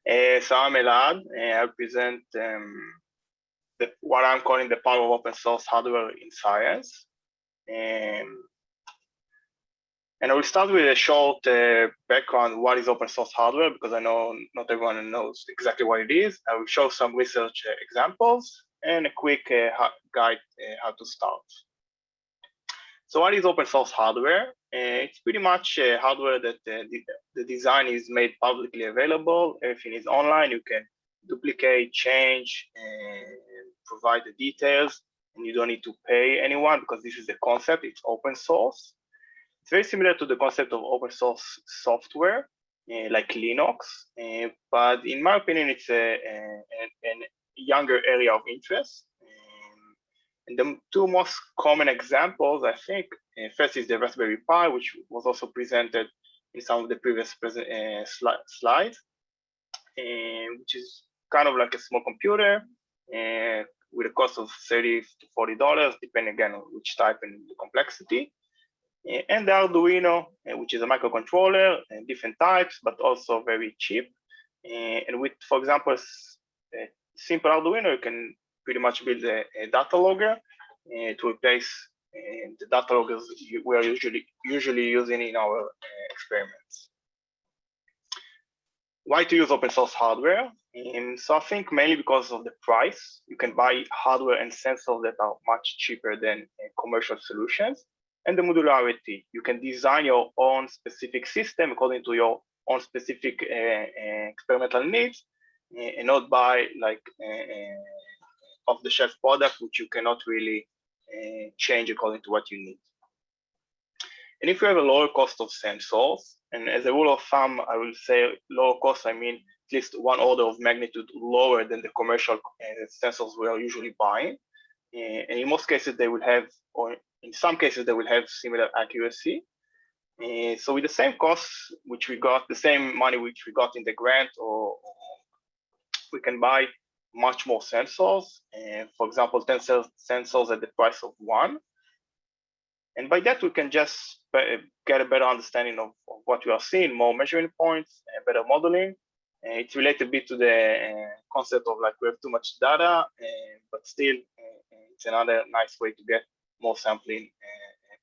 So I'm Elad. I present what I'm calling the power of open source hardware in science. And I will start with a short background, what is open source hardware, because I know not everyone knows exactly what it is. I will show some research examples and a quick guide how to start. So what is open source hardware? It's pretty much hardware that the design is made publicly available. Everything is online. You can duplicate, change, and provide the details, and you don't need to pay anyone because this is the concept. It's open source. It's very similar to the concept of open source software, like Linux, but in my opinion, it's a younger area of interest. And the two most common examples, I think, first is the Raspberry Pi, which was also presented in some of the previous slides, which is kind of like a small computer with a cost of $30 to $40, depending again on which type and the complexity. And the Arduino, which is a microcontroller, different types, but also very cheap. And with, for example, simple Arduino, you can pretty much build a data logger to replace the data loggers we are usually using in our experiments. Why to use open source hardware? So I think mainly because of the price. You can buy hardware and sensors that are much cheaper than commercial solutions. And the modularity. You can design your own specific system according to your own specific experimental needs, and not buy like off-the-shelf product, which you cannot really change according to what you need. And if you have a lower cost of sensors, and as a rule of thumb, I will say lower cost, I mean at least one order of magnitude lower than the commercial sensors we are usually buying. And in most cases, they will have, or in some cases, they will have similar accuracy. So with the same costs, which we got, the same money which we got in the grant, or we can buy much more sensors. For example, 10 sensors at the price of one. And by that, we can just get a better understanding of what we are seeing, more measuring points, better modeling. It's related a bit to the concept of like we have too much data, but still it's another nice way to get more sampling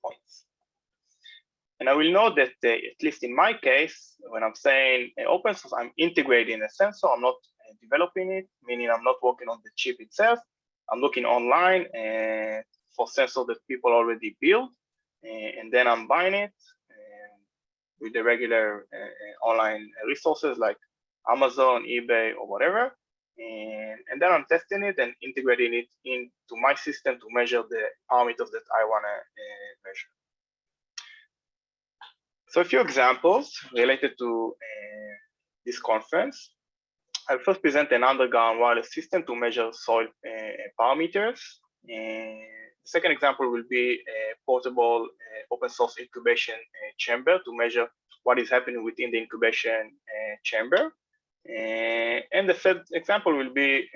points. And I will note that at least in my case, when I'm saying open source, I'm integrating a sensor. I'm not developing it, meaning I'm not working on the chip itself. I'm looking online for sensors that people already build, and then I'm buying it with the regular online resources like Amazon, eBay, or whatever. And then I'm testing it and integrating it into my system to measure the parameters that I want to measure. So a few examples related to this conference. I'll first present an underground wireless system to measure soil parameters. The second example will be a portable open source incubation chamber to measure what is happening within the incubation chamber. And the third example will be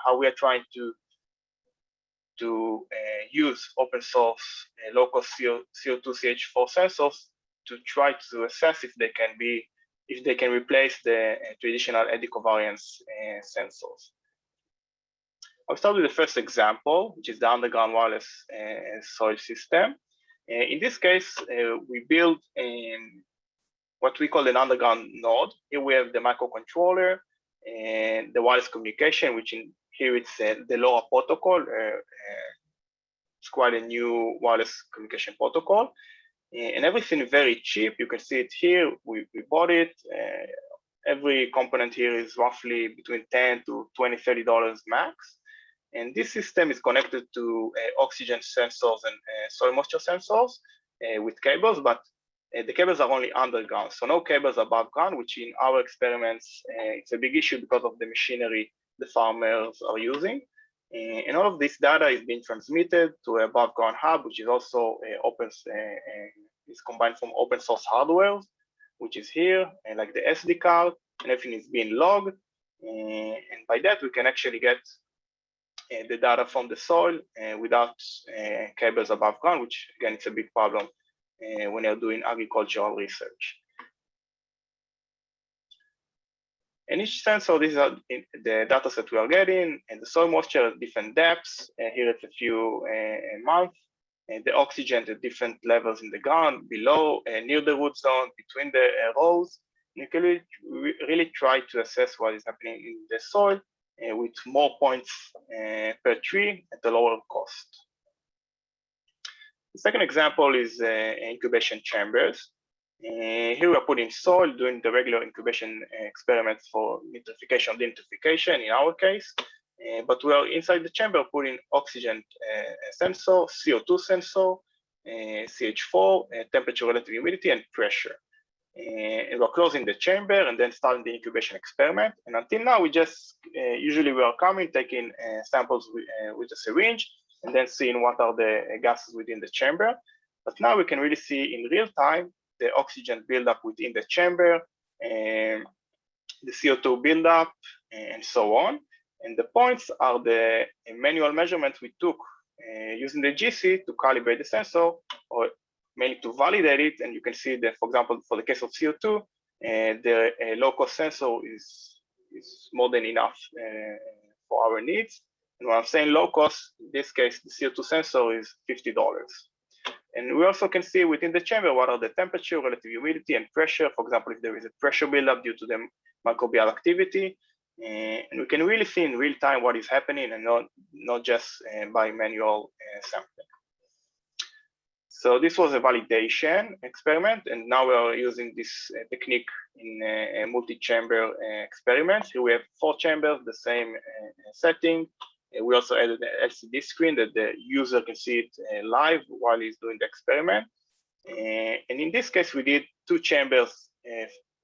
how we are trying to use open source low-cost CO2 CH4 sensors to try to assess if they can replace the traditional eddy covariance sensors. I'll start with the first example, which is the underground wireless soil system. In this case, we build what we call an underground node. Here we have the microcontroller and the wireless communication, which here it's the LoRa protocol. It's quite a new wireless communication protocol. And everything very cheap. You can see it here. We bought it. Every component here is roughly between $10 to $20, $30 max. And this system is connected to oxygen sensors and soil moisture sensors with cables, but the cables are only underground, so no cables above ground, which in our experiments, it's a big issue because of the machinery the farmers are using. And all of this data is being transmitted to a above ground hub, which is also is combined from open source hardware, which is here, and like the SD card, and everything is being logged. And by that, we can actually get the data from the soil without cables above ground, which again, it's a big problem when you're doing agricultural research. And each sensor, these are the data set we are getting, and the soil moisture at different depths. Here it's a few months. And the oxygen at different levels in the ground, below, near the root zone, between the rows. You can really try to assess what is happening in the soil with more points per tree at a lower cost. The second example is incubation chambers. Here we are putting soil, doing the regular incubation experiments for nitrification, denitrification in our case. But we are inside the chamber putting oxygen sensor, CO2 sensor, CH4, temperature, relative humidity, and pressure. And we're closing the chamber and then starting the incubation experiment. And until now, we just usually we are coming, taking samples with a syringe, and then seeing what are the gases within the chamber. But now we can really see in real time the oxygen buildup within the chamber, and the CO2 buildup, and so on. And the points are the manual measurements we took using the GC to calibrate the sensor, or mainly to validate it. And you can see that, for example, for the case of CO2, the low-cost sensor is more than enough for our needs. And when I'm saying low cost, in this case, the CO2 sensor is $50. And we also can see within the chamber what are the temperature, relative humidity, and pressure. For example, if there is a pressure buildup due to the microbial activity. And we can really see in real time what is happening, and not just by manual sampling. So this was a validation experiment, and now we are using this technique in a multi-chamber experiment. Here we have 4 chambers, the same setting. We also added an LCD screen that the user can see it live while he's doing the experiment. And in this case, we did 2 chambers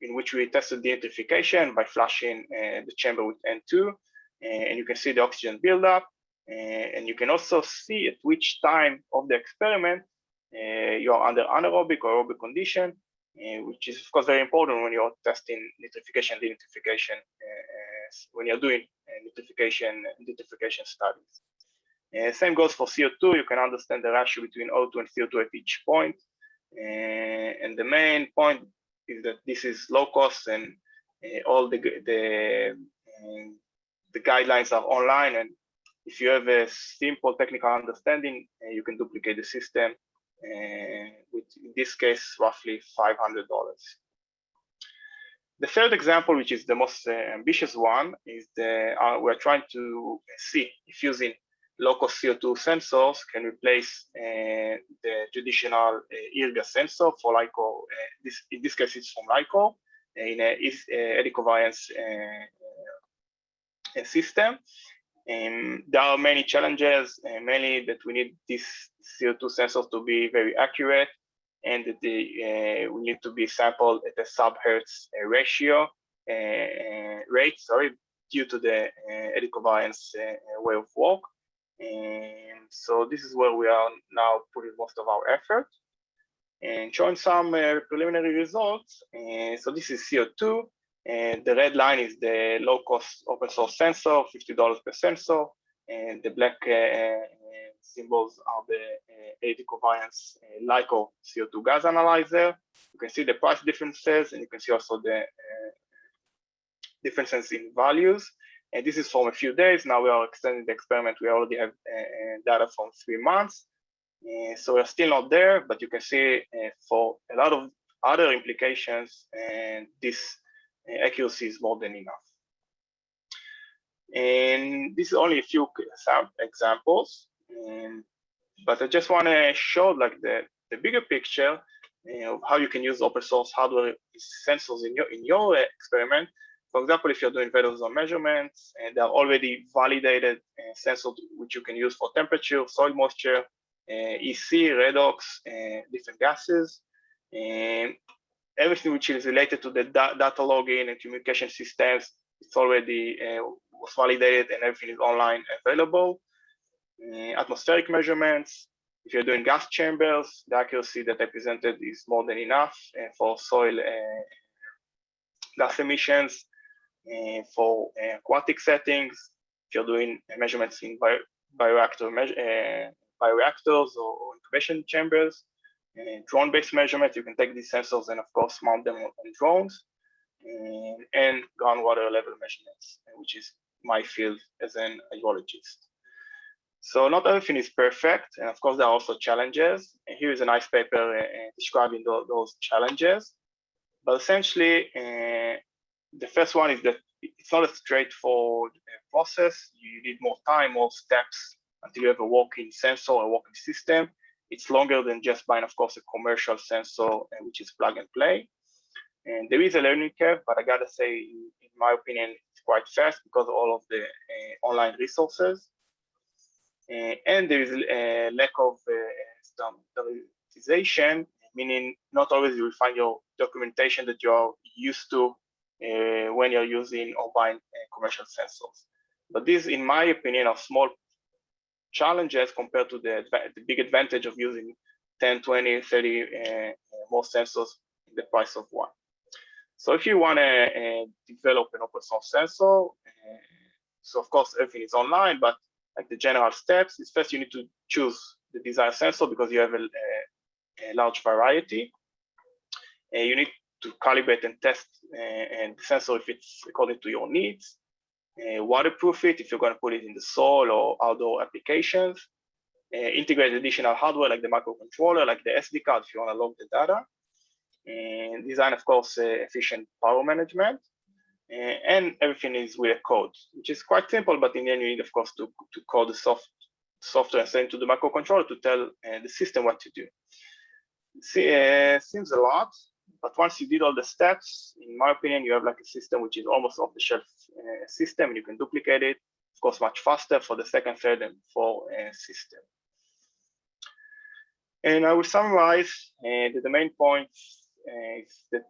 in which we tested the denitrification by flushing the chamber with N2. And you can see the oxygen buildup. And you can also see at which time of the experiment you are under anaerobic or aerobic condition, which is of course very important when you're testing nitrification, denitrification, when you're doing nitrification studies. Same goes for CO2. You can understand the ratio between O2 and CO2 at each point. And the main point is that this is low cost, and all the guidelines are online. And if you have a simple technical understanding, you can duplicate the system with, in this case, roughly $500. The third example, which is the most ambitious one, is we're trying to see if using low-cost CO2 sensors can replace the traditional ear gas sensor for LICO. In this case, it's from LICO in a helicovariance system. There are many challenges, mainly that we need these CO2 sensors to be very accurate, and that we need to be sampled at a sub-hertz ratio rate, due to the helicovariance way of work. And so this is where we are now putting most of our effort, and showing some preliminary results. So this is CO2. And the red line is the low-cost open source sensor, $50 per sensor, and the black symbols are the helicovariance LICO CO2 gas analyzer. You can see the price differences, and you can see also the differences in values. And this is from a few days. Now we are extending the experiment. We already have data from 3 months. So we're still not there, but you can see for a lot of other implications, and this accuracy is more than enough. And this is only a few examples, but I just want to show like the bigger picture of how you can use open source hardware sensors in your experiment. For example, if you're doing vector zone measurements, and there are already validated sensors which you can use for temperature, soil moisture, EC, redox, different gases, and everything which is related to the data logging and communication systems, it's already was validated, and everything is online available. Atmospheric measurements, if you're doing gas chambers, the accuracy that I presented is more than enough for soil gas emissions. For aquatic settings, if you're doing measurements in bioreactors or incubation chambers, drone-based measurements, you can take these sensors and of course mount them on drones. and groundwater level measurements, which is my field as an hydrologist. So not everything is perfect, and of course there are also challenges. And here is a nice paper describing those challenges. But essentially, the first one is that it's not a straightforward process. You need more time, more steps until you have a working sensor, a working system. It's longer than just buying, of course, a commercial sensor, which is plug and play. And there is a learning curve, but I gotta say, in my opinion, it's quite fast because of all of the online resources. And there is a lack of standardization, meaning not always you will find your documentation that you're used to when you're using or buying commercial sensors. But these, in my opinion, are small challenges compared to the big advantage of using 10, 20, 30 more sensors in the price of one. So if you want to develop an open source sensor, so of course everything is online, but like the general steps is first you need to choose the desired sensor because you have a large variety. You need to calibrate and test and the sensor if it's according to your needs. Waterproof it if you're going to put it in the soil or outdoor applications. Integrate additional hardware like the microcontroller, like the SD card if you want to log the data. And design, of course, efficient power management. And everything is with a code, which is quite simple, but in the end you need, of course, to code the software and send to the microcontroller to tell the system what to do. Seems a lot, but once you did all the steps, in my opinion, you have like a system which is almost off-the-shelf system, and you can duplicate it, of course, much faster for the second, third, and fourth system. And I will summarize the main points is that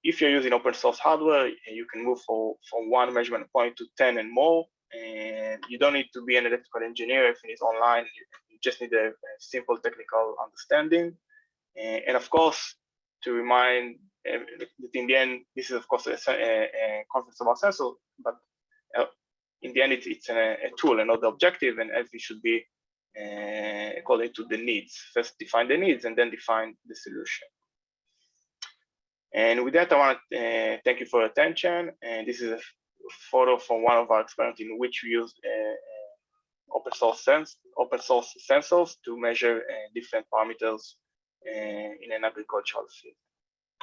if you're using open source hardware, you can move from one measurement point to 10 and more. And you don't need to be an electrical engineer if it is online. You just need a simple technical understanding. And of course, to remind that in the end, this is of course a conference about sensor, but in the end, it's a tool and not the objective, and everything should be according to the needs. First define the needs and then define the solution. And with that, I want to thank you for your attention. And this is a photo from one of our experiments in which we used open source sensors to measure different parameters in an agricultural field.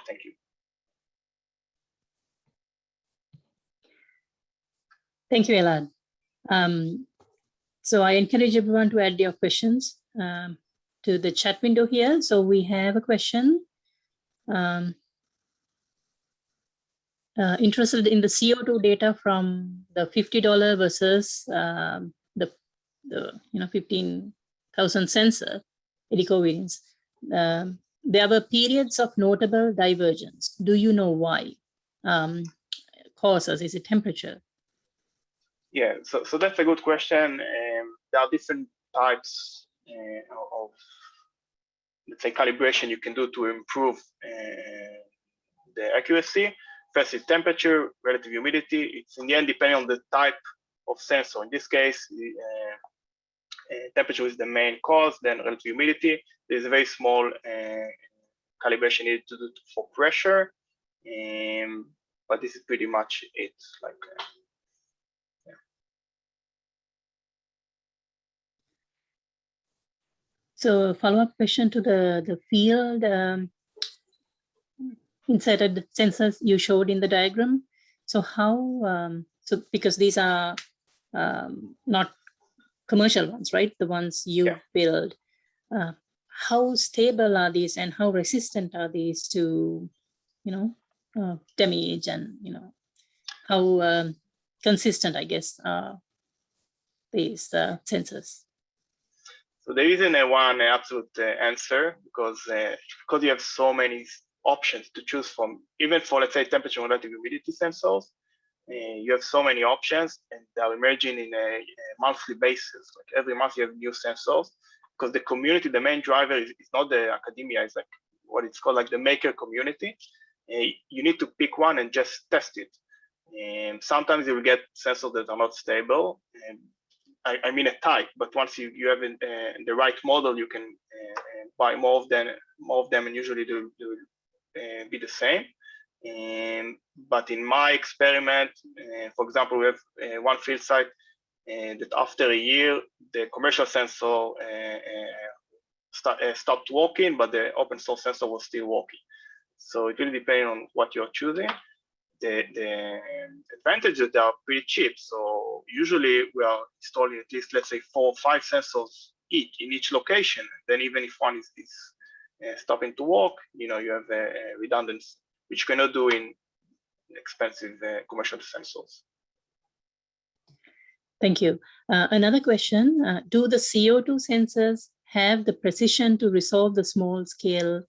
Thank you. Thank you, Elad. So I encourage everyone to add your questions to the chat window here. So we have a question. Interested in the CO2 data from the $50 versus the 15,000 sensor elecovariance. There were periods of notable divergence. Do you know why? Causes, is it temperature? Yeah, so that's a good question. There are different types of, let's say, calibration you can do to improve the accuracy. First is temperature, relative humidity. It's in the end depending on the type of sensor. In this case, temperature is the main cause, then relative humidity. There's a very small calibration needed to do for pressure, but this is pretty much it. Like, yeah. So a follow-up question to the field. Inserted the sensors you showed in the diagram. So how, so because these are not commercial ones, right? The ones you build. How stable are these and how resistant are these to, damage and, how consistent, I guess, are these sensors? So there isn't one absolute answer because you have so many options to choose from, even for, let's say, temperature and relative humidity sensors. You have so many options and they are emerging in a monthly basis. Like every month you have new sensors because the community, the main driver is not the academia, it's like what it's called like the maker community. You need to pick one and just test it. Sometimes you will get sensors that are not stable. I mean a type, but once you have the right model, you can buy more of them, and usually they will be the same. But in my experiment, for example, we have one field site that after a year, the commercial sensor stopped working, but the open source sensor was still working. So it really depends on what you're choosing. The advantage is they are pretty cheap. So usually we are installing at least, let's say, 4 or 5 sensors each in each location. Then even if one is stopping to work, you have a redundancy, which you cannot do in expensive commercial sensors. Thank you. Another question, do the CO2 sensors have the precision to resolve the small scale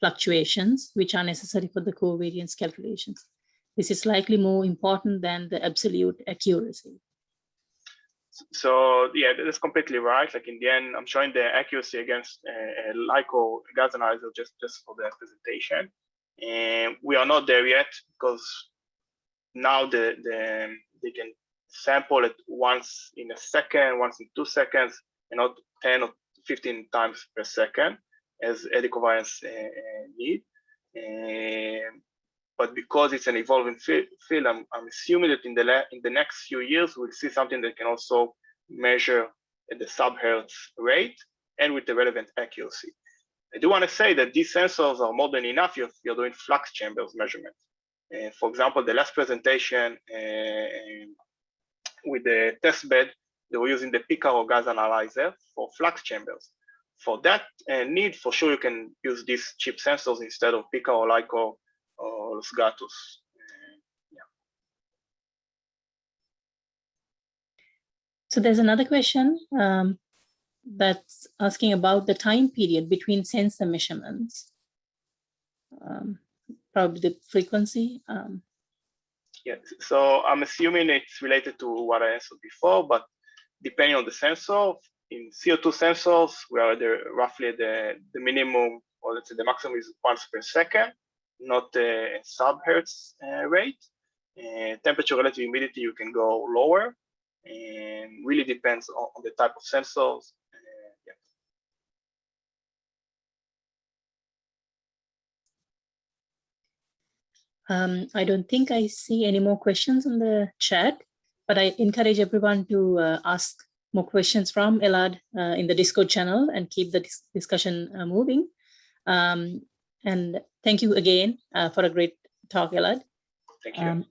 fluctuations which are necessary for the covariance calculations? This is likely more important than the absolute accuracy. So yeah, that's completely right. Like in the end, I'm showing the accuracy against a LICO gas analyzer just for the presentation. And we are not there yet because now they can sample it once in a second, once in 2 seconds, and not 10 or 15 times per second as eddy covariance need. But because it's an evolving field, I'm assuming that in the next few years, we'll see something that can also measure at the sub-hertz rate and with the relevant accuracy. I do want to say that these sensors are more than enough if you're doing flux chambers measurement. For example, the last presentation with the test bed, they were using the Picaro gas analyzer for flux chambers. For that need, for sure, you can use these cheap sensors instead of Picaro, LICO, or Los Gatos. So there's another question that's asking about the time period between sensor measurements. Probably the frequency. Yeah, so I'm assuming it's related to what I answered before, but depending on the sensor, in CO2 sensors, we are roughly the minimum, or let's say the maximum is once per second, not a sub-hertz rate. Temperature relative humidity, you can go lower, and really depends on the type of sensors. I don't think I see any more questions on the chat, but I encourage everyone to ask more questions from Elad in the Discord channel and keep the discussion moving. And thank you again for a great talk, Elad. Thank you.